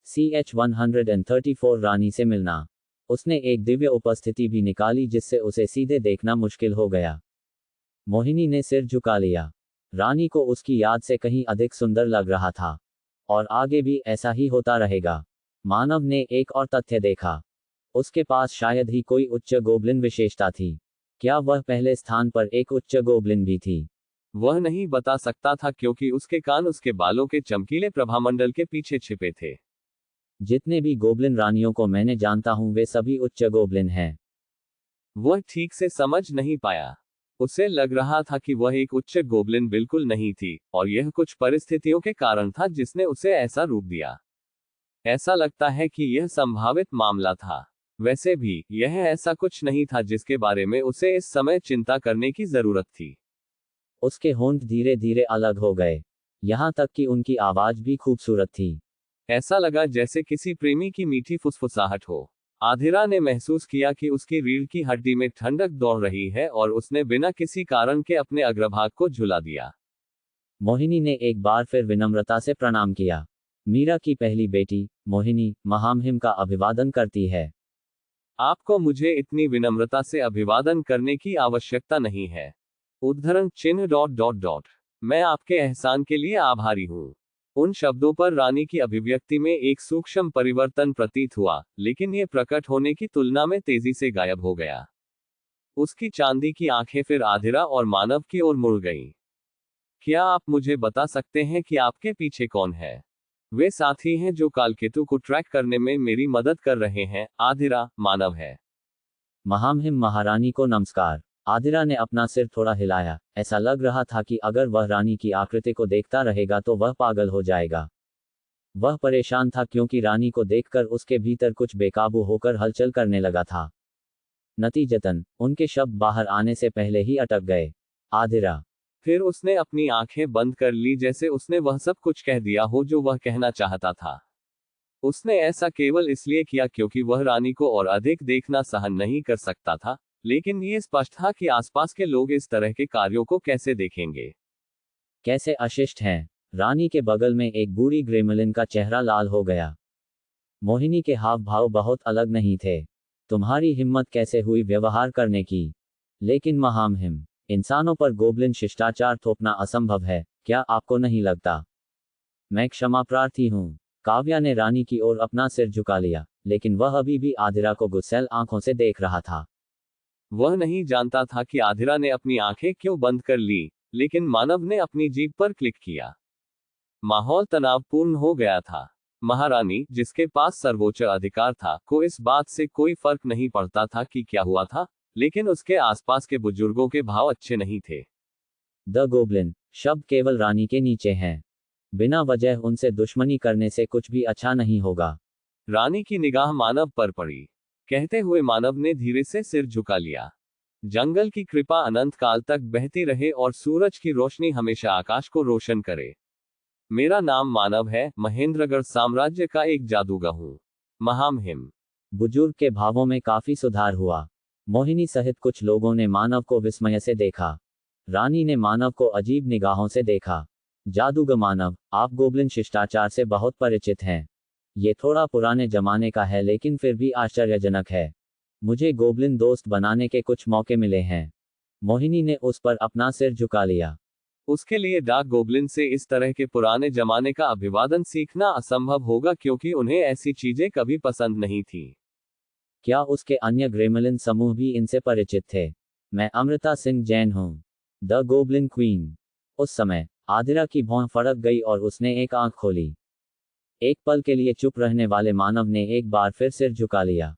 CH-134 रानी से मिलना। उसने एक दिव्य उपस्थिति भी निकाली जिससे उसे सीधे देखना मुश्किल हो गया। मोहिनी ने सिर झुका लिया। रानी को उसकी याद से कहीं अधिक सुंदर लग रहा था। और आगे भी ऐसा ही होता रहेगा। मानव ने एक और तथ्य देखा। उसके पास शायद ही कोई उच्च गोब्लिन विशेषता थी। क्या वह पहले स्थान पर एक उच्च गोब्लिन भी थी? वह नहीं बता सकता था क्योंकि उसके कान उसके बालों के चमकीले प्रभामंडल के पीछे छिपे थे। जितने भी गोब्लिन रानियों को मैंने जानता हूं वे सभी उच्च गोब्लिन हैं। वह ठीक से समझ नहीं पाया। उसे लग रहा था कि वह एक उच्च गोब्लिन बिल्कुल नहीं थी, और यह कुछ परिस्थितियों के कारण था जिसने उसे ऐसा रूप दिया। ऐसा लगता है कि यह संभावित मामला था। वैसे भी, यह ऐसा कुछ नहीं था जिसके बारे में उसे इस समय चिंता करने की जरूरत थी। उसके होंठ धीरे धीरे अलग हो गए। यहां तक कि उनकी आवाज भी खूबसूरत थी। ऐसा लगा जैसे किसी प्रेमी की मीठी फुसफुसाहट हो। आधिरा ने महसूस किया कि उसकी रीढ़ की हड्डी में ठंडक दौड़ रही है और उसने बिना किसी कारण के अपने अग्रभाग को झुला दिया। मोहिनी ने एक बार फिर विनम्रता से प्रणाम किया। मीरा की पहली बेटी, मोहिनी, महामहिम का अभिवादन करती है। आपको मुझे इतनी विनम्रता से अभिवादन करने की आवश्यकता नहीं है। उद्धरण चिन्ह डॉट डॉट डॉट। मैं आपके एहसान के लिए आभारी हूँ। उन शब्दों पर रानी की अभिव्यक्ति में एक सूक्ष्म परिवर्तन प्रतीत हुआ, लेकिन ये प्रकट होने की तुलना में तेजी से गायब हो गया। उसकी चांदी की आंखें फिर आधिरा और मानव की ओर मुड़ गईं। क्या आप मुझे बता सकते हैं कि आपके पीछे कौन है? वे साथी हैं जो कालकेतु को ट्रैक करने में मेरी मदद कर रहे हैं, आधिरा, मानव है। महामहिम महारानी को नमस्कार। आदिरा ने अपना सिर थोड़ा हिलाया। ऐसा लग रहा था कि अगर वह रानी की आकृति को देखता रहेगा तो वह पागल हो जाएगा। वह परेशान था क्योंकि रानी को देखकर उसके भीतर कुछ बेकाबू होकर हलचल करने लगा था। नतीजतन, उनके शब्द बाहर आने से पहले ही अटक गए। आदिरा। फिर उसने अपनी आंखें बंद कर ली जैसे उसने वह सब कुछ कह दिया हो जो वह कहना चाहता था। उसने ऐसा केवल इसलिए किया क्योंकि वह रानी को और अधिक देखना सहन नहीं कर सकता था, लेकिन ये स्पष्ट था कि आसपास के लोग इस तरह के कार्यों को कैसे देखेंगे। कैसे अशिष्ट हैं। रानी के बगल में एक बूढ़ी ग्रेमलिन का चेहरा लाल हो गया। मोहिनी के हाव भाव बहुत अलग नहीं थे। तुम्हारी हिम्मत कैसे हुई व्यवहार करने की? लेकिन महामहिम, इंसानों पर गोब्लिन शिष्टाचार थोपना असंभव है, क्या आपको नहीं लगता? मैं क्षमा प्रार्थी हूँ। काव्या ने रानी की ओर अपना सिर झुका लिया, लेकिन वह अभी भी आधिरा को गुस्सैल आंखों से देख रहा था। वह नहीं जानता था कि आधिरा ने अपनी आंखें क्यों बंद कर ली, लेकिन मानव ने अपनी जीभ पर क्लिक किया। माहौल तनावपूर्ण हो गया था। महारानी, जिसके पास सर्वोच्च अधिकार था, को इस बात से कोई फर्क नहीं पड़ता था कि क्या हुआ था, लेकिन उसके आसपास के बुजुर्गों के भाव अच्छे नहीं थे। द गोब्लिन शब्द केवल रानी के नीचे हैं। बिना वजह उनसे दुश्मनी करने से कुछ भी अच्छा नहीं होगा। रानी की निगाह मानव पर पड़ी। कहते हुए मानव ने धीरे से सिर झुका लिया। जंगल की कृपा अनंत काल तक बहती रहे और सूरज की रोशनी हमेशा आकाश को रोशन करे। मेरा नाम मानव है, महेंद्रगढ़ साम्राज्य का एक जादूगर हूँ। महामहिम। बुजुर्ग के भावों में काफी सुधार हुआ। मोहिनी सहित कुछ लोगों ने मानव को विस्मय से देखा। रानी ने मानव को अजीब निगाहों से देखा। जादूगर मानव, आप गोब्लिन शिष्टाचार से बहुत परिचित हैं। ये थोड़ा पुराने जमाने का है लेकिन फिर भी आश्चर्यजनक है। मुझे गोब्लिन दोस्त बनाने के कुछ मौके मिले हैं। मोहिनी ने उस पर अपना सिर झुका लिया। उसके लिए डार्क गोब्लिन से इस तरह के पुराने जमाने का अभिवादन सीखना असंभव होगा क्योंकि उन्हें ऐसी चीजें कभी पसंद नहीं थी। क्या उसके अन्य ग्रेमलिन समूह भी इनसे परिचित थे? मैं अमृता सिंह जैन हूँ, द गोब्लिन क्वीन। उस समय आदिरा की भौं फड़क गई और उसने एक आंख खोली। एक पल के लिए चुप रहने वाले मानव ने एक बार फिर सिर झुका लिया।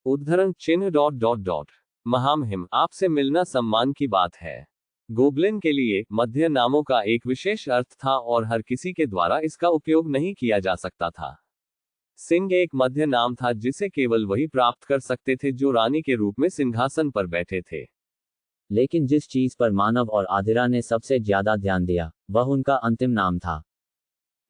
उद्धरण चिन्ह डॉट डॉट डॉट। महामहिम, आपसे मिलना सम्मान की बात है। गोब्लिन के लिए मध्य नामों का एक विशेष अर्थ था और हर किसी के द्वारा इसका उपयोग नहीं किया जा सकता था। सिंह एक मध्य नाम था जिसे केवल वही प्राप्त कर सकते थे जो रानी के रूप में सिंहासन पर बैठे थे। लेकिन जिस चीज पर मानव और आदिरा ने सबसे ज्यादा ध्यान दिया, वह उनका अंतिम नाम था।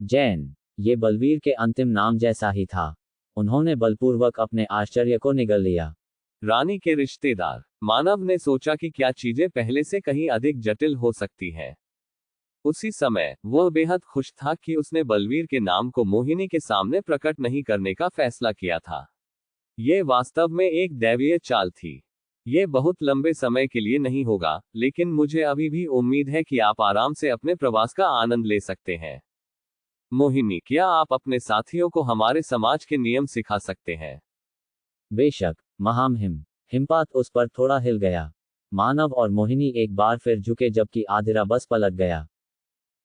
जैन। ये बलवीर के अंतिम नाम जैसा ही था। उन्होंने बलपूर्वक अपने आश्चर्य को निगल लिया। रानी के रिश्तेदार। मानव ने सोचा कि क्या चीजें पहले से कहीं अधिक जटिल हो सकती हैं। उसी समय वह बेहद खुश था कि उसने बलवीर के नाम को मोहिनी के सामने प्रकट नहीं करने का फैसला किया था। ये वास्तव में एक दैवीय चाल थी। ये बहुत लंबे समय के लिए नहीं होगा, लेकिन मुझे अभी भी उम्मीद है कि आप आराम से अपने प्रवास का आनंद ले सकते हैं। मोहिनी, क्या आप अपने साथियों को हमारे समाज के नियम सिखा सकते हैं? बेशक महामहिम। हिमपात उस पर थोड़ा हिल गया। मानव और मोहिनी एक बार फिर झुके जबकि आदिरा बस पलट गया।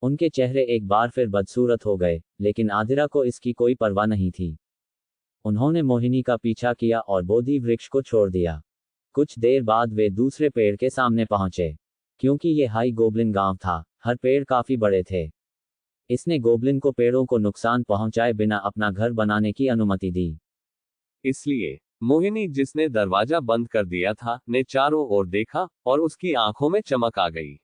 उनके चेहरे एक बार फिर बदसूरत हो गए, लेकिन आदिरा को इसकी कोई परवाह नहीं थी। उन्होंने मोहिनी का पीछा किया और बोधि वृक्ष को छोड़ दिया। कुछ देर बाद वे दूसरे पेड़ के सामने पहुंचे। क्योंकि ये हाई गोब्लिन गांव था, हर पेड़ काफी बड़े थे। इसने गोब्लिन को पेड़ों को नुकसान पहुंचाए बिना अपना घर बनाने की अनुमति दी। इसलिए मोहिनी, जिसने दरवाजा बंद कर दिया था, ने चारों ओर देखा और उसकी आंखों में चमक आ गई।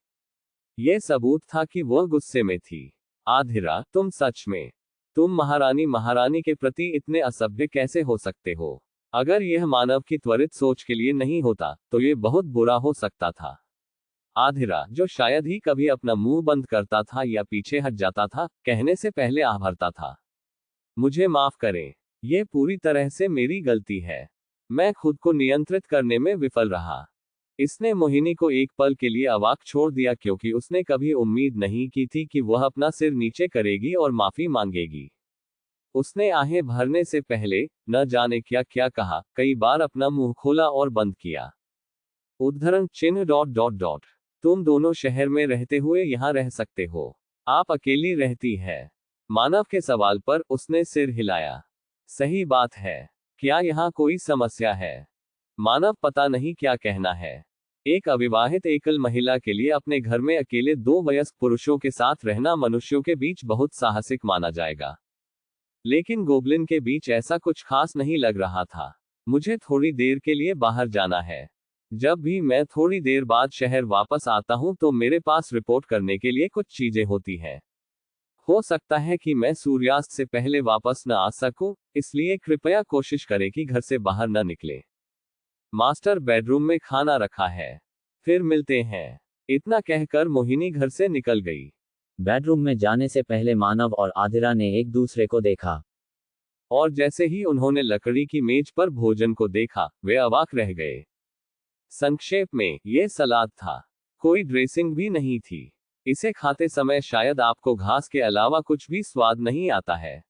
यह सबूत था कि वह गुस्से में थी। आधिरा, तुम महारानी के प्रति इतने असभ्य कैसे हो सकते हो? अगर यह मानव की त्वरित सोच के लिए नहीं होता, तो यह बहुत बुरा हो सकता था। आधिरा, जो शायद ही कभी अपना मुंह बंद करता था या पीछे हट जाता था, कहने से पहले आह भरता था। मुझे माफ करें, यह पूरी तरह से मेरी गलती है। मैं खुद को नियंत्रित करने में विफल रहा। इसने मोहिनी को एक पल के लिए अवाक छोड़ दिया, क्योंकि उसने कभी उम्मीद नहीं की थी कि वह अपना सिर नीचे करेगी और माफी मांगेगी। उसने आहें भरने से पहले न जाने क्या क्या कहा, कई बार अपना मुंह खोला और बंद किया। उद्धरण चिन्ह ... तुम दोनों शहर में रहते हुए यहाँ रह सकते हो। आप अकेली रहती है? मानव के सवाल पर उसने सिर हिलाया। सही बात है। क्या यहाँ कोई समस्या है? मानव पता नहीं क्या कहना है। एक अविवाहित एकल महिला के लिए अपने घर में अकेले दो वयस्क पुरुषों के साथ रहना मनुष्यों के बीच बहुत साहसिक माना जाएगा। लेकिन गोब्लिन के बीच ऐसा कुछ खास नहीं लग रहा था। मुझे थोड़ी देर के लिए बाहर जाना है। जब भी मैं थोड़ी देर बाद शहर वापस आता हूं तो मेरे पास रिपोर्ट करने के लिए कुछ चीजें होती हैं। हो सकता है कि मैं सूर्यास्त से पहले वापस न आ सकूं, इसलिए कृपया कोशिश करें कि घर से बाहर न निकले। मास्टर बेडरूम में खाना रखा है। फिर मिलते हैं। इतना कहकर मोहिनी घर से निकल गई। बेडरूम में जाने से पहले मानव और आदिरा ने एक दूसरे को देखा। और जैसे ही उन्होंने लकड़ी की मेज पर भोजन को देखा, वे अवाक रह गए। संक्षेप में, यह सलाद था। कोई ड्रेसिंग भी नहीं थी। इसे खाते समय शायद आपको घास के अलावा कुछ भी स्वाद नहीं आता है।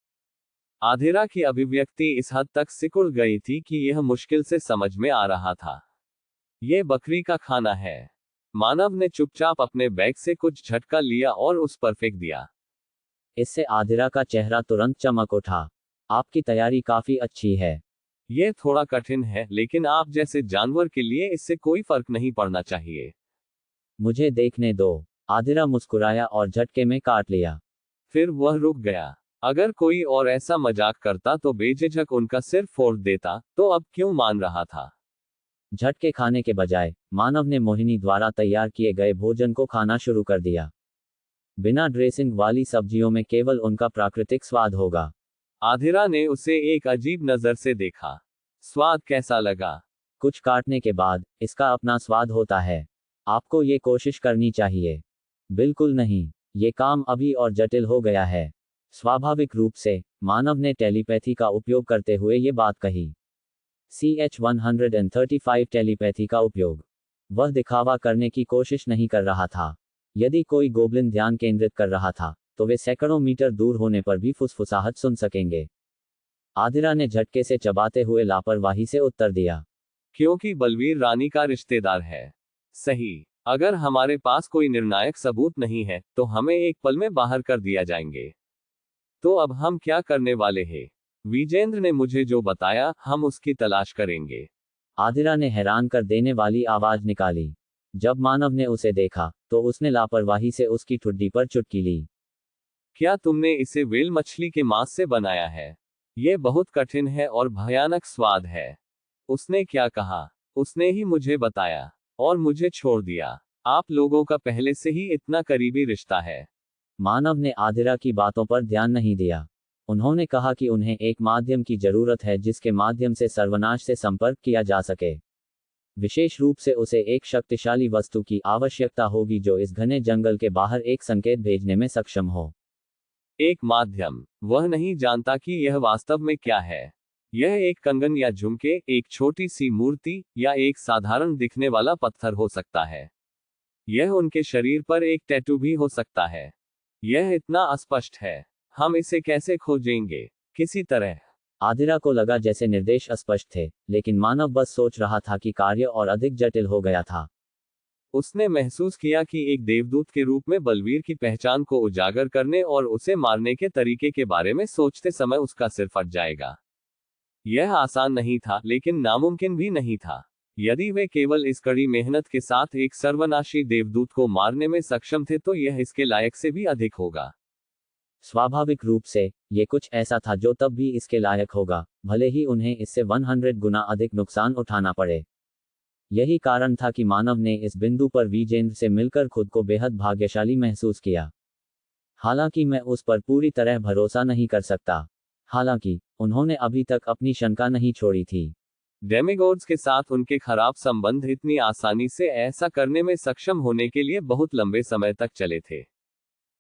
आधिरा की अभिव्यक्ति इस हद तक सिकुड़ गई थी कि यह मुश्किल से समझ में आ रहा था। यह बकरी का खाना है। मानव ने चुपचाप अपने बैग से कुछ झटका लिया और उस पर फेंक दिया। इससे आधिरा का चेहरा तुरंत चमक उठा। आपकी तैयारी काफी अच्छी है। यह थोड़ा कठिन है, लेकिन आप जैसे जानवर के लिए इससे कोई फर्क नहीं पड़ना चाहिए। मुझे देखने दो। आदिरा मुस्कुराया और झटके में काट लिया। फिर वह रुक गया। अगर कोई और ऐसा मजाक करता तो बेझिझक उनका सिर फोड़ देता, तो अब क्यों मान रहा था? झटके खाने के बजाय मानव ने मोहिनी द्वारा तैयार किए गए भोजन को खाना शुरू कर दिया। बिना ड्रेसिंग वाली सब्जियों में केवल उनका प्राकृतिक स्वाद होगा। आधिरा ने उसे एक अजीब नजर से देखा। स्वाद कैसा लगा? कुछ काटने के बाद इसका अपना स्वाद होता है। आपको ये कोशिश करनी चाहिए। बिल्कुल नहीं, ये काम अभी और जटिल हो गया है। स्वाभाविक रूप से मानव ने टेलीपैथी का उपयोग करते हुए ये बात कही। CH-135 टेलीपैथी का उपयोग। वह दिखावा करने की कोशिश नहीं कर रहा था। यदि कोई गोब्लिन ध्यान केंद्रित कर रहा था, तो वे सैकड़ों मीटर दूर होने पर भी फुसफुसाहट सुन सकेंगे। आदिरा ने झटके से चबाते हुए लापरवाही से उत्तर दिया। क्योंकि बलवीर रानी का रिश्तेदार है। सही। अगर हमारे पास कोई निर्णायक सबूत नहीं है, तो हमें एक पल में बाहर कर दिया जाएंगे। तो अब हम क्या करने वाले हैं? विजेंद्र ने मुझे जो बताया, हम उसकी तलाश करेंगे। आदिरा ने हैरान कर देने वाली आवाज निकाली। जब मानव ने उसे देखा, तो उसने लापरवाही से उसकी ठुड्डी पर चुटकी ली। क्या तुमने इसे व्हेल मछली के मांस से बनाया है? यह बहुत कठिन है और भयानक स्वाद है। उसने क्या कहा? उसने ही मुझे बताया और मुझे छोड़ दिया। आप लोगों का पहले से ही इतना करीबी रिश्ता है। मानव ने आदिरा की बातों पर ध्यान नहीं दिया। उन्होंने कहा कि उन्हें एक माध्यम की जरूरत है जिसके माध्यम से सर्वनाश से संपर्क किया जा सके। विशेष रूप से उसे एक शक्तिशाली वस्तु की आवश्यकता होगी जो इस घने जंगल के बाहर एक संकेत भेजने में सक्षम हो। एक माध्यम। वह नहीं जानता कि यह वास्तव में क्या है। यह एक कंगन या झुमके, एक छोटी सी मूर्ति, या एक साधारण दिखने वाला पत्थर हो सकता है। यह उनके शरीर पर एक टैटू भी हो सकता है। यह इतना अस्पष्ट है। हम इसे कैसे खोजेंगे? किसी तरह। आदिरा को लगा जैसे निर्देश अस्पष्ट थे, लेकिन मानव बस सोच रहा था कि कार्य और अधिक जटिल हो गया था। उसने महसूस किया कि एक देवदूत के रूप में बलवीर की पहचान को उजागर करने और उसे मारने के तरीके के बारे में सोचते समय उसका सिर फट जाएगा। यह आसान नहीं था, लेकिन नामुमकिन भी नहीं था। यदि वे केवल इस कड़ी मेहनत के साथ एक सर्वनाशी देवदूत को मारने में सक्षम थे तो यह इसके लायक से भी अधिक होगा। स्वाभाविक रूप से, ये कुछ ऐसा था जो तब भी इसके लायक होगा, भले ही उन्हें इससे 100 गुना अधिक नुकसान उठाना पड़े। यही कारण था कि मानव ने इस बिंदु पर विजेंद्र से मिलकर खुद को बेहद भाग्यशाली महसूस किया। हालांकि मैं उस पर पूरी तरह भरोसा नहीं कर सकता। हालांकि उन्होंने अभी तक अपनी शंका नहीं छोड़ी थी। डेमिगॉड्स के साथ उनके खराब संबंध इतनी आसानी से ऐसा करने में सक्षम होने के लिए बहुत लंबे समय तक चले थे।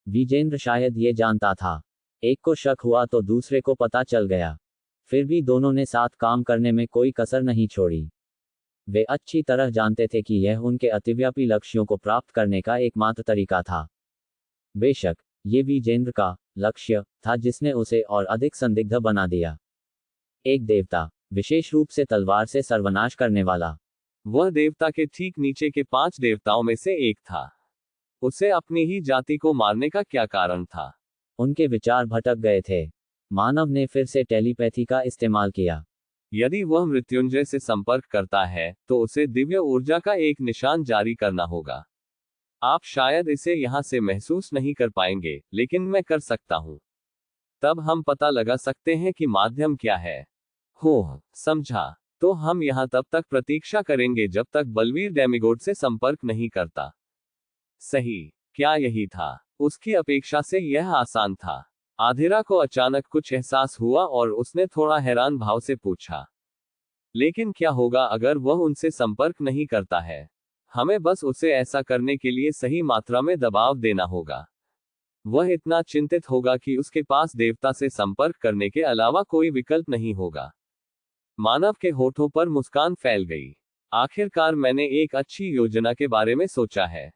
विजेंद्र शायद ये जानता था। एक को शक हुआ तो दूसरे को पता चल गया। फिर भी दोनों ने साथ काम करने में कोई कसर नहीं छोड़ी। वे अच्छी तरह जानते थे कि यह उनके अतिव्यापी लक्ष्यों को प्राप्त करने का एकमात्र तरीका था। बेशक, ये विजेंद्र का लक्ष्य था जिसने उसे और अधिक संदिग्ध बना दिया। एक देवता, विशेष रूप से तलवार से सर्वनाश करने वाला। वह देवता के ठीक नीचे के 5 देवताओं में से एक था। उसे अपनी ही जाति को मारने का क्या कारण था? उनके विचार भटक गए थे। मानव ने फिर से टेलीपैथी का इस्तेमाल किया। यदि वह मृत्युंजय से संपर्क करता है तो उसे दिव्य ऊर्जा का एक निशान जारी करना होगा। आप शायद इसे यहां से महसूस नहीं कर पाएंगे, लेकिन मैं कर सकता हूं। तब हम पता लगा सकते हैं कि माध्यम क्या है। हो, समझा। तो हम यहां तब तक प्रतीक्षा करेंगे जब तक बलवीर डेमिगोड से संपर्क नहीं करता। सही। क्या यही था? उसकी अपेक्षा से यह आसान था। आधिरा को अचानक कुछ एहसास हुआ और उसने थोड़ा हैरान भाव से पूछा, लेकिन क्या होगा अगर वह उनसे संपर्क नहीं करता है? हमें बस उसे ऐसा करने के लिए सही मात्रा में दबाव देना होगा। वह इतना चिंतित होगा कि उसके पास देवता से संपर्क करने के अलावा कोई विकल्प नहीं होगा। मानव के होठों पर मुस्कान फैल गई। आखिरकार मैंने एक अच्छी योजना के बारे में सोचा है।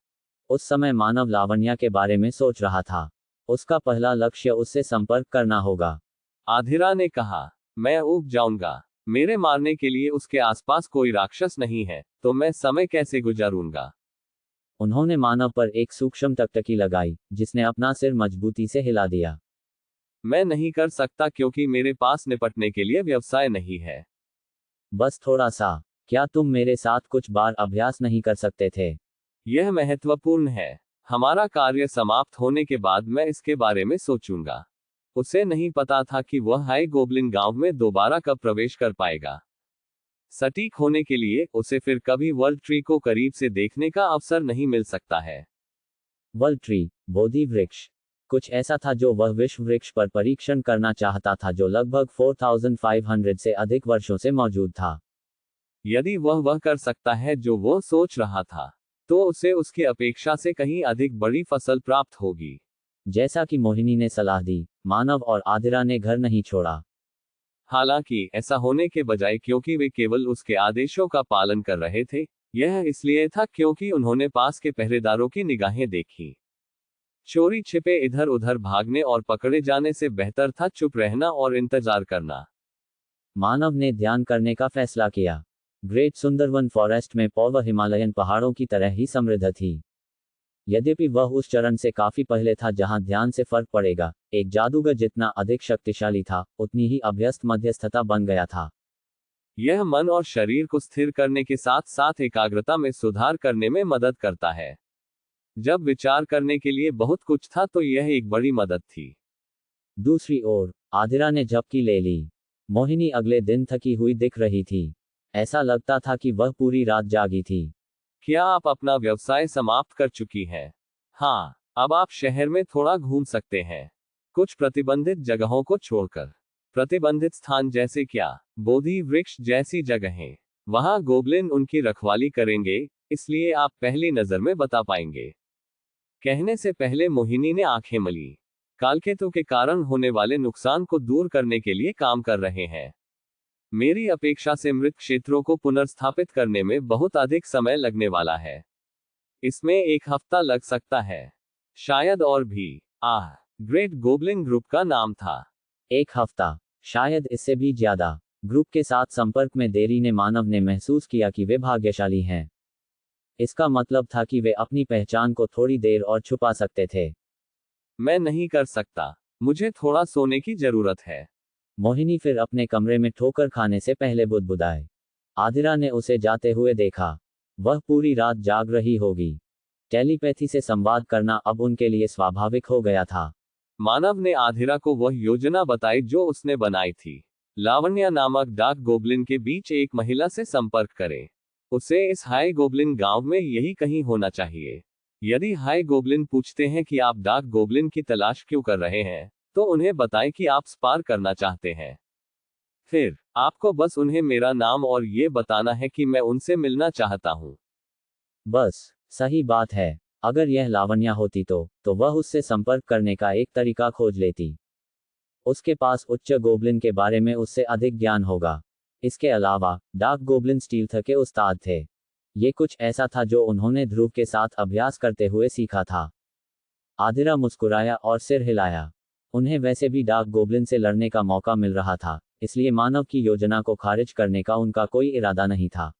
उस समय मानव लावण्या के बारे में सोच रहा था। उसका पहला लक्ष्य उससे संपर्क करना होगा। आधिरा ने कहा, मैं ऊब जाऊंगा। मेरे मारने के लिए उसके आसपास कोई राक्षस नहीं है, तो मैं समय कैसे गुजारूंगा? उन्होंने मानव पर एक सूक्ष्म टकटकी लगाई, जिसने अपना सिर मजबूती से हिला दिया। मैं नहीं कर सकता क्योंकि मेरे पास निपटने के लिए व्यवसाय नहीं है। बस थोड़ा सा। क्या तुम मेरे साथ कुछ बार अभ्यास नहीं कर सकते थे? यह महत्वपूर्ण है। हमारा कार्य समाप्त होने के बाद मैं इसके बारे में सोचूंगा। उसे नहीं पता था कि वह हाई गोब्लिन गांव में दोबारा कब प्रवेश कर पाएगा। सटीक होने के लिए उसे फिर कभी वर्ल्ड ट्री को करीब से देखने का अवसर नहीं मिल सकता है। वर्ल्ड ट्री, बोधि वृक्ष, कुछ ऐसा था जो वह विश्व वृक्ष पर परीक्षण करना चाहता था जो लगभग 4500 से अधिक वर्षों से मौजूद था। यदि वह कर सकता है जो वह सोच रहा था, तो उसे उसकी अपेक्षा से कहीं अधिक बड़ी फसल प्राप्त होगी। जैसा कि मोहिनी ने सलाह दी, मानव और आदिरा ने घर नहीं छोड़ा। हालांकि ऐसा होने के बजाय क्योंकि वे केवल उसके आदेशों का पालन कर रहे थे, यह इसलिए था क्योंकि उन्होंने पास के पहरेदारों की निगाहें देखी। चोरी छिपे इधर उधर भागने और पकड़े जाने से बेहतर था चुप रहना और इंतजार करना। मानव ने ध्यान करने का फैसला किया। ग्रेट सुंदरवन फॉरेस्ट में पौव हिमालयन पहाड़ों की तरह ही समृद्ध थी। यद्यपि वह उस चरण से काफी पहले था जहां ध्यान से फर्क पड़ेगा। एक जादूगर जितना अधिक शक्तिशाली था, उतनी ही अभ्यस्त मध्यस्थता बन गया था। यह मन और शरीर को स्थिर करने के साथ साथ एकाग्रता में सुधार करने में मदद करता है। जब विचार करने के लिए बहुत कुछ था तो यह एक बड़ी मदद थी। दूसरी ओर, आदिरा ने झपकी ले ली। मोहिनी अगले दिन थकी हुई दिख रही थी। ऐसा लगता था कि वह पूरी रात जागी थी। क्या आप अपना व्यवसाय समाप्त कर चुकी हैं? हाँ, अब आप शहर में थोड़ा घूम सकते हैं। कुछ प्रतिबंधित जगहों को छोड़कर। प्रतिबंधित स्थान जैसे क्या? बोधि वृक्ष जैसी जगहें। वहां गोबलिन उनकी रखवाली करेंगे, इसलिए आप पहली नजर में बता पाएंगे। कहने से पहले मोहिनी ने आंखें मली। कालकेतु के कारण होने वाले नुकसान को दूर करने के लिए काम कर रहे हैं। मेरी अपेक्षा से मृत क्षेत्रों को पुनर्स्थापित करने में बहुत अधिक समय लगने वाला है। इसमें 1 हफ्ता लग सकता है, शायद और भी। ग्रेट गोबलिन ग्रुप का नाम था। 1 हफ्ता, शायद इससे भी ज्यादा। ग्रुप के साथ संपर्क में देरी ने मानव ने महसूस किया कि वे भाग्यशाली हैं। इसका मतलब था कि वे अपनी पहचान को थोड़ी देर और छुपा सकते थे। मैं नहीं कर सकता, मुझे थोड़ा सोने की जरूरत है। मोहिनी फिर अपने कमरे में ठोकर खाने से पहले बुदबुदाए। आदिरा ने उसे जाते हुए देखा। वह पूरी रात जाग रही होगी। टेलीपैथी से संवाद करना अब उनके लिए स्वाभाविक हो गया था। मानव ने आधिरा को वह योजना बताई जो उसने बनाई थी। लावण्या नामक डाक गोबलिन के बीच एक महिला से संपर्क करें। उसे इस हाई गोबलिन गांव में यही कहीं होना चाहिए। यदि हाई गोबलिन पूछते हैं कि आप डाक गोबलिन की तलाश क्यों कर रहे हैं, तो उन्हें बताएं कि आप स्पार करना चाहते हैं। फिर आपको बस उन्हें मेरा नाम और ये बताना है कि मैं उनसे मिलना चाहता हूं। बस, सही बात है। अगर यह लावण्या होती तो वह उससे संपर्क करने का एक तरीका खोज लेती। उसके पास उच्च गोबलिन के बारे में उससे अधिक ज्ञान होगा। इसके अलावा डार्क गोबलिन स्टील्थ के उस्ताद थे। ये कुछ ऐसा था जो उन्होंने ध्रुव के साथ अभ्यास करते हुए सीखा था। आदिरा मुस्कुराया और सिर हिलाया। उन्हें वैसे भी डार्क गोबलिन से लड़ने का मौका मिल रहा था, इसलिए मानव की योजना को खारिज करने का उनका कोई इरादा नहीं था।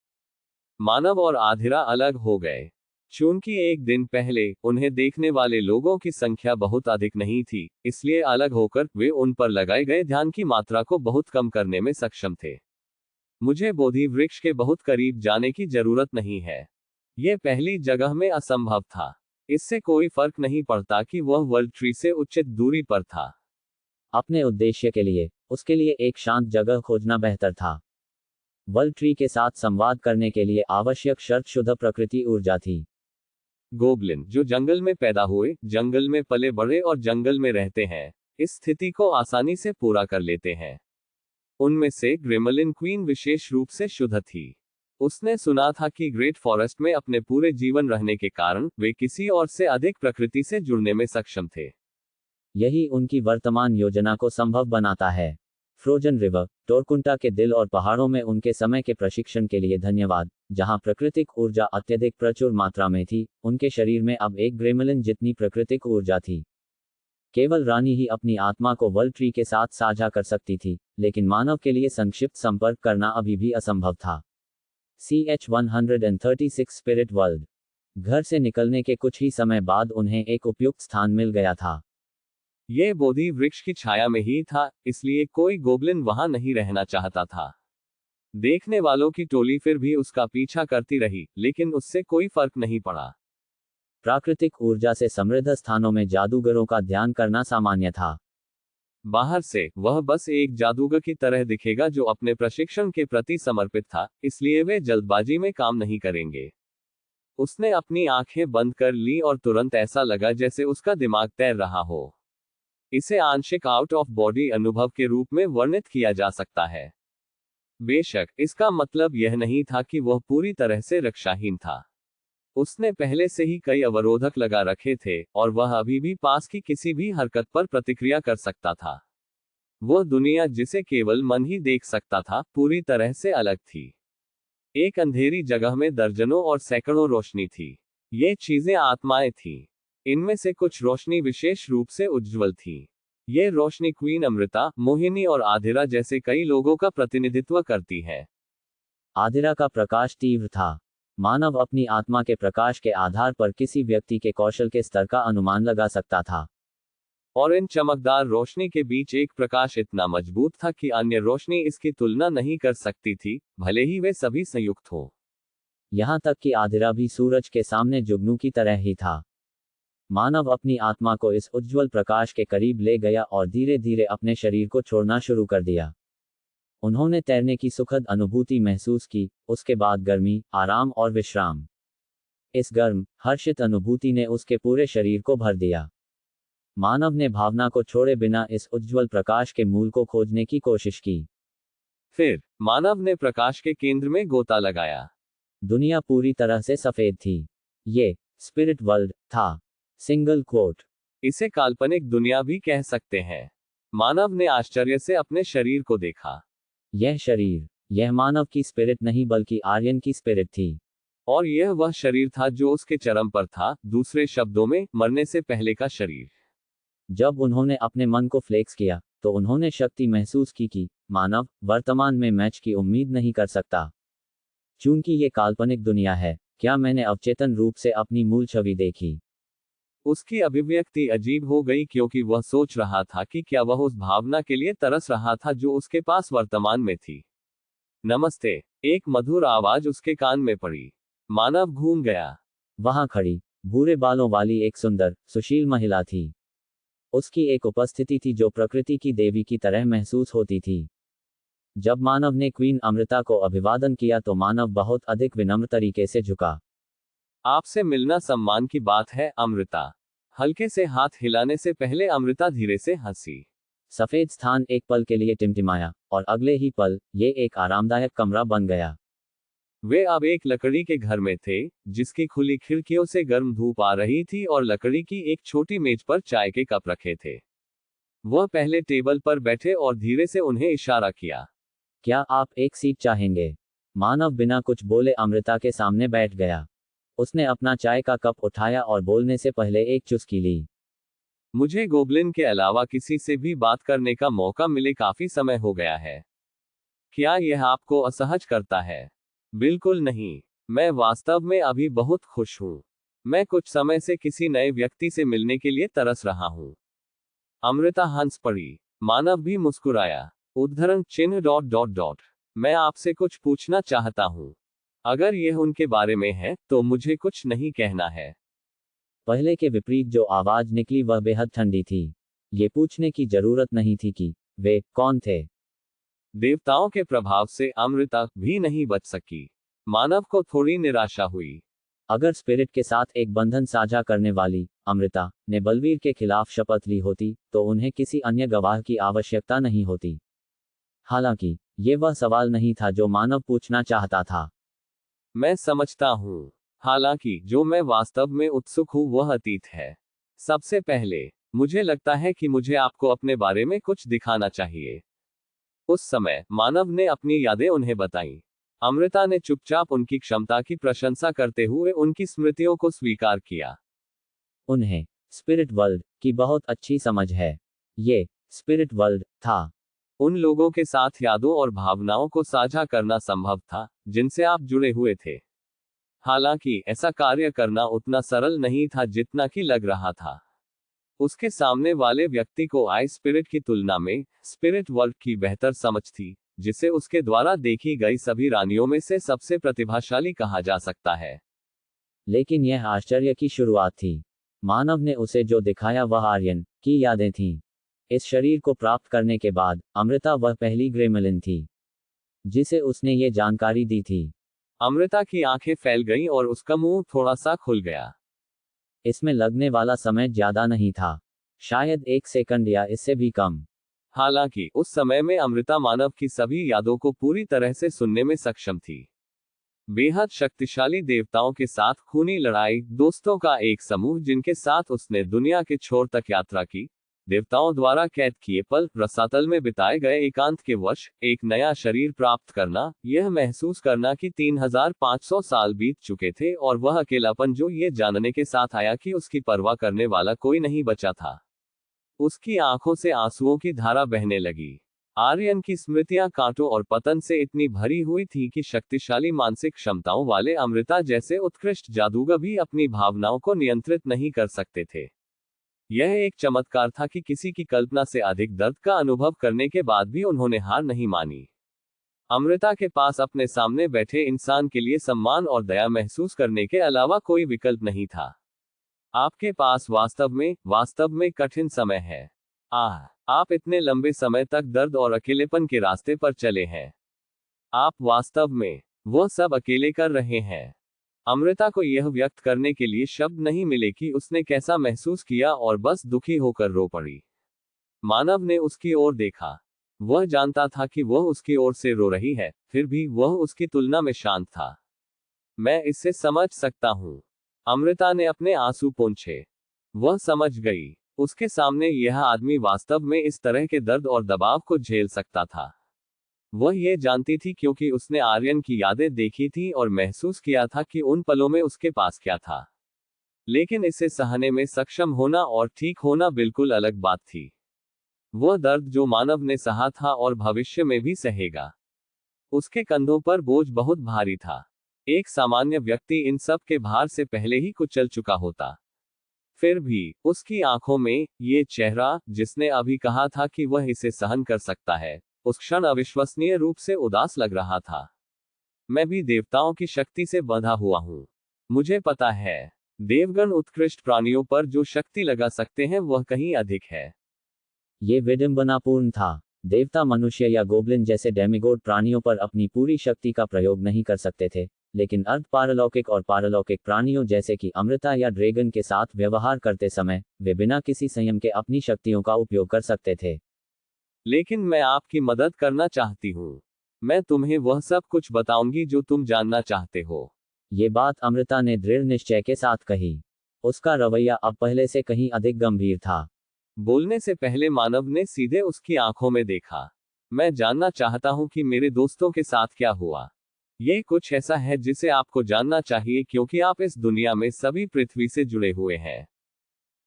मानव और आधिरा अलग हो गए। चूंकि एक दिन पहले उन्हें देखने वाले लोगों की संख्या बहुत अधिक नहीं थी, इसलिए अलग होकर वे उन पर लगाए गए ध्यान की मात्रा को बहुत कम करने में सक्षम थे। मुझे बोधि वृक्ष के बहुत करीब जाने की जरूरत नहीं है। यह पहली जगह में असंभव था। इससे कोई फर्क नहीं पड़ता कि वह वर्ल्ड ट्री से उचित दूरी पर था। अपने उद्देश्य के लिए उसके लिए एक शांत जगह खोजना बेहतर था। वर्ल्ड ट्री के साथ संवाद करने के लिए आवश्यक शर्त शुद्ध प्रकृति ऊर्जा थी। गोबलिन जो जंगल में पैदा हुए, जंगल में पले बढ़े और जंगल में रहते हैं, इस स्थिति को आसानी से पूरा कर लेते हैं। उनमें से ग्रेमलिन क्वीन विशेष रूप से शुद्ध थी। उसने सुना था कि ग्रेट फॉरेस्ट में अपने पूरे जीवन रहने के कारण वे किसी और से अधिक प्रकृति से जुड़ने में सक्षम थे। यही उनकी वर्तमान योजना को संभव बनाता है। फ्रोजन रिवर, टोरकुंटा के दिल और पहाड़ों में उनके समय के प्रशिक्षण के लिए धन्यवाद। जहां प्राकृतिक ऊर्जा अत्यधिक प्रचुर मात्रा में थी, उनके शरीर में अब एक ग्रेमलिन जितनी प्राकृतिक ऊर्जा थी। केवल रानी ही अपनी आत्मा को वर्ल्ड ट्री के साथ साझा कर सकती थी, लेकिन मानव के लिए संक्षिप्त संपर्क करना अभी भी असंभव था। CH-136 spirit world. घर से निकलने के कुछ ही समय बाद उन्हें एक उपयुक्त स्थान मिल गया था। यह बोधि वृक्ष की छाया में ही था, इसलिए कोई गोबलिन वहां नहीं रहना चाहता था। देखने वालों की टोली फिर भी उसका पीछा करती रही, लेकिन उससे कोई फर्क नहीं पड़ा। प्राकृतिक ऊर्जा से समृद्ध स्थानों में जादूगरों का ध्यान करना सामान्य था। बाहर से वह बस एक जादूगर की तरह दिखेगा जो अपने प्रशिक्षण के प्रति समर्पित था, इसलिए वे जल्दबाजी में काम नहीं करेंगे। उसने अपनी आंखें बंद कर ली और तुरंत ऐसा लगा जैसे उसका दिमाग तैर रहा हो। इसे आंशिक आउट ऑफ बॉडी अनुभव के रूप में वर्णित किया जा सकता है। बेशक इसका मतलब यह नहीं था कि वह पूरी तरह से रक्षाहीन था। उसने पहले से ही कई अवरोधक लगा रखे थे, और वह अभी भी पास की किसी भी हरकत पर प्रतिक्रिया कर सकता था। वह दुनिया जिसे केवल मन ही देख सकता था, पूरी तरह से अलग थी। एक अंधेरी जगह में दर्जनों और सैकड़ों रोशनी थी। ये चीजें आत्माएं थीं। इनमें से कुछ रोशनी विशेष रूप से उज्ज्वल थी। ये रोशनी क्वीन अमृता, मोहिनी और आधिरा जैसे कई लोगों का प्रतिनिधित्व करती है। आदिरा का प्रकाश तीव्र था। मानव अपनी आत्मा के प्रकाश के आधार पर किसी व्यक्ति के कौशल के स्तर का अनुमान लगा सकता था। और इन चमकदार रोशनी के बीच एक प्रकाश इतना मजबूत था कि अन्य रोशनी इसकी तुलना नहीं कर सकती थी, भले ही वे सभी संयुक्त हों। यहां तक कि आदिरा भी सूरज के सामने जुगनू की तरह ही था। मानव अपनी आत्मा को इस उज्ज्वल प्रकाश के करीब ले गया और धीरे धीरे अपने शरीर को छोड़ना शुरू कर दिया। उन्होंने तैरने की सुखद अनुभूति महसूस की, उसके बाद गर्मी, आराम और विश्राम। इस गर्म, हर्षित अनुभूति ने उसके पूरे शरीर को भर दिया। मानव ने भावना को छोड़े बिना इस उज्ज्वल प्रकाश के मूल को खोजने की कोशिश की। फिर मानव ने प्रकाश के केंद्र में गोता लगाया। दुनिया पूरी तरह से सफेद थी। ये स्पिरिट वर्ल्ड था। Single quote. इसे काल्पनिक दुनिया भी कह सकते हैं। मानव ने आश्चर्य से अपने शरीर को देखा। यह शरीर, यह मानव की स्पिरिट नहीं बल्कि आर्यन की स्पिरिट थी। और यह वह शरीर था जो उसके चरम पर था, दूसरे शब्दों में, मरने से पहले का शरीर। जब उन्होंने अपने मन को फ्लेक्स किया, तो उन्होंने शक्ति महसूस की कि मानव वर्तमान में मैच की उम्मीद नहीं कर सकता। चूंकि ये काल्पनिक दुनिया है, क्या मैंने अवचेतन रूप से अपनी मूल छवि देखी? उसकी अभिव्यक्ति अजीब हो गई क्योंकि वह सोच रहा था कि क्या वह उस भावना के लिए तरस रहा था जो उसके पास वर्तमान में थी। नमस्ते, एक मधुर आवाज उसके कान में पड़ी। मानव घूम गया। वहां खड़ी, भूरे बालों वाली एक सुंदर, सुशील महिला थी। उसकी एक उपस्थिति थी जो प्रकृति की देवी की तरह महसूस होती थी। जब मानव ने क्वीन अमृता को अभिवादन किया तो मानव बहुत अधिक विनम्र तरीके से झुका। आपसे मिलना सम्मान की बात है, अमृता। हल्के से हाथ हिलाने से पहले अमृता धीरे से हंसी। सफेद स्थान एक पल के लिए टिमटिमाया, और अगले ही पल, ये एक आरामदायक कमरा बन गया। वे अब एक लकड़ी के घर में थे, जिसकी खुली खिड़कियों से गर्म धूप आ रही थी और लकड़ी की एक छोटी मेज पर चाय के कप रखे थे। वह पहले टेबल पर बैठे और धीरे से उन्हें इशारा किया। क्या आप एक सीट चाहेंगे? मानव बिना कुछ बोले अमृता के सामने बैठ गया। उसने अपना चाय का कप उठाया और बोलने से पहले एक चुस्की ली। मुझे गोबलिन के अलावा किसी से भी बात करने का मौका मिले काफी समय हो गया है। क्या यह आपको असहज करता है? बिल्कुल नहीं। मैं वास्तव में अभी बहुत खुश हूं। मैं कुछ समय से किसी नए व्यक्ति से मिलने के लिए तरस रहा हूं। अमृता हंस पड़ी। मानव भी मुस्कुराया। उद्धरण चिन्ह ... मैं आपसे कुछ पूछना चाहता हूं। अगर यह उनके बारे में है, तो मुझे कुछ नहीं कहना है। पहले के विपरीत जो आवाज निकली वह बेहद ठंडी थी। ये पूछने की जरूरत नहीं थी कि वे कौन थे। देवताओं के प्रभाव से अमृता भी नहीं बच सकी। मानव को थोड़ी निराशा हुई। अगर स्पिरिट के साथ एक बंधन साझा करने वाली अमृता ने बलवीर के खिलाफ शपथ ली होती, तो उन्हें किसी अन्य गवाह की आवश्यकता नहीं होती। हालांकि ये वह सवाल नहीं था जो मानव पूछना चाहता था। मैं समझता हूँ। हालांकि जो मैं वास्तव में उत्सुक हूँ वह अतीत है। सबसे पहले, मुझे लगता है कि मुझे आपको अपने बारे में कुछ दिखाना चाहिए। उस समय मानव ने अपनी यादें उन्हें बताईं। अमृता ने चुपचाप उनकी क्षमता की प्रशंसा करते हुए उनकी स्मृतियों को स्वीकार किया। उन्हें स्पिरिट वर्ल्ड की बहुत अच्छी समझ है। ये स्पिरिट वर्ल्ड था। उन लोगों के साथ यादों और भावनाओं को साझा करना संभव था, जिनसे आप जुड़े हुए थे। हालांकि ऐसा कार्य करना उतना सरल नहीं था जितना कि लग रहा था। उसके सामने वाले व्यक्ति को आई स्पिरिट की तुलना में स्पिरिट वर्ल्ड की बेहतर समझ थी, जिसे उसके द्वारा देखी गई सभी रानियों में से सबसे प्रतिभाशाली कहा जा सकता है। लेकिन यह आश्चर्य की शुरुआत थी। मानव ने उसे जो दिखाया वह आर्यन की यादें थीं। इस शरीर को प्राप्त करने के बाद अमृता वह पहली ग्रेमलिन थी जिसे उसने ये जानकारी दी थी। अमृता की आंखें फैल गईं और उसका मुंह थोड़ा सा खुल गया। इसमें लगने वाला समय ज्यादा नहीं था, शायद 1 सेकंड या इससे भी कम। हालांकि उस समय में अमृता मानव की सभी यादों को पूरी तरह से सुनने में सक्षम थी। बेहद शक्तिशाली देवताओं के साथ खूनी लड़ाई, दोस्तों का एक समूह जिनके साथ उसने दुनिया के छोर तक यात्रा की, देवताओं द्वारा कैद किए पल, रसातल में बिताए गए एकांत के वर्ष, एक नया शरीर प्राप्त करना, यह महसूस करना कि 3500 साल बीत चुके थे, और वह अकेलापन जो ये जानने के साथ आया कि उसकी परवाह करने वाला कोई नहीं बचा था। उसकी आंखों से आंसुओं की धारा बहने लगी। आर्यन की स्मृतियां कांटों और पतन से इतनी भरी हुई थी कि शक्तिशाली मानसिक क्षमताओं वाले अमृता जैसे उत्कृष्ट जादूगर भी अपनी भावनाओं को नियंत्रित नहीं कर सकते थे। यह एक चमत्कार था कि किसी की कल्पना से अधिक दर्द का अनुभव करने के बाद भी उन्होंने हार नहीं मानी। अमृता के पास अपने सामने बैठे इंसान के लिए सम्मान और दया महसूस करने के अलावा कोई विकल्प नहीं था। आपके पास वास्तव में कठिन समय है। आप इतने लंबे समय तक दर्द और अकेलेपन के रास्ते पर चले हैं। आप वास्तव में वह सब अकेले कर रहे हैं। अमृता को यह व्यक्त करने के लिए शब्द नहीं मिले कि उसने कैसा महसूस किया और बस दुखी होकर रो पड़ी। मानव ने उसकी ओर देखा। वह जानता था कि वह उसकी ओर से रो रही है, फिर भी वह उसकी तुलना में शांत था। मैं इससे समझ सकता हूँ। अमृता ने अपने आंसू पोंछे। वह समझ गई। उसके सामने यह आदमी वास्तव में इस तरह के दर्द और दबाव को झेल सकता था। वह ये जानती थी क्योंकि उसने आर्यन की यादें देखी थी और महसूस किया था कि उन पलों में उसके पास क्या था। लेकिन इसे सहने में सक्षम होना और ठीक होना बिल्कुल अलग बात थी। वह दर्द जो मानव ने सहा था और भविष्य में भी सहेगा। उसके कंधों पर बोझ बहुत भारी था। एक सामान्य व्यक्ति इन सब के भार से पहले ही कुचल चुका होता। फिर भी उसकी आंखों में ये चेहरा, जिसने अभी कहा था कि वह इसे सहन कर सकता है, उस क्षण अविश्वसनीय रूप से उदास लग रहा था। मैं भी देवताओं की शक्ति से बंधा हुआ हूँ। मुझे पता है, देवगण उत्कृष्ट प्राणियों पर जो शक्ति लगा सकते हैं वह कहीं अधिक है। ये विडंबनापूर्ण था। देवता मनुष्य या गोब्लिन जैसे डेमिगोड प्राणियों पर अपनी पूरी शक्ति का प्रयोग नहीं कर सकते थे, लेकिन अर्ध पारलौकिक और पारलौकिक प्राणियों जैसे कि अमृता या ड्रैगन के साथ व्यवहार करते समय वे बिना किसी संयम के अपनी शक्तियों का उपयोग कर सकते थे। लेकिन मैं आपकी मदद करना चाहती हूँ। मैं तुम्हें वह सब कुछ बताऊंगी जो तुम जानना चाहते हो। ये बात अमृता ने दृढ़ निश्चय के साथ कही। उसका रवैया अब पहले से कहीं अधिक गंभीर था। बोलने से पहले मानव ने सीधे उसकी आंखों में देखा। मैं जानना चाहता हूं कि मेरे दोस्तों के साथ क्या हुआ। यह कुछ ऐसा है जिसे आपको जानना चाहिए क्योंकि आप इस दुनिया में सभी पृथ्वी से जुड़े हुए हैं।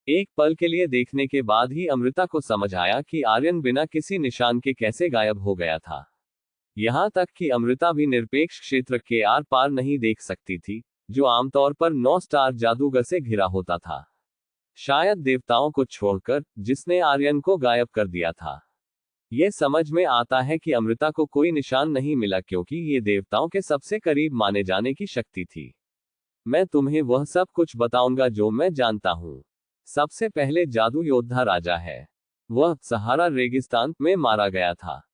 एक पल के लिए देखने के बाद ही अमृता को समझ आया कि आर्यन बिना किसी निशान के कैसे गायब हो गया था। यहां तक कि अमृता भी निरपेक्ष क्षेत्र के आर पार नहीं देख सकती थी, जो आमतौर पर 9 स्टार जादूगर से घिरा होता था। शायद देवताओं को छोड़कर, जिसने आर्यन को गायब कर दिया था। यह समझ में आता है कि अमृता को कोई निशान नहीं मिला क्योंकि ये देवताओं के सबसे करीब माने जाने की शक्ति थी। मैं तुम्हें वह सब कुछ बताऊंगा जो मैं जानता हूं। सबसे पहले जादू योद्धा राजा है। वह सहारा रेगिस्तान में मारा गया था।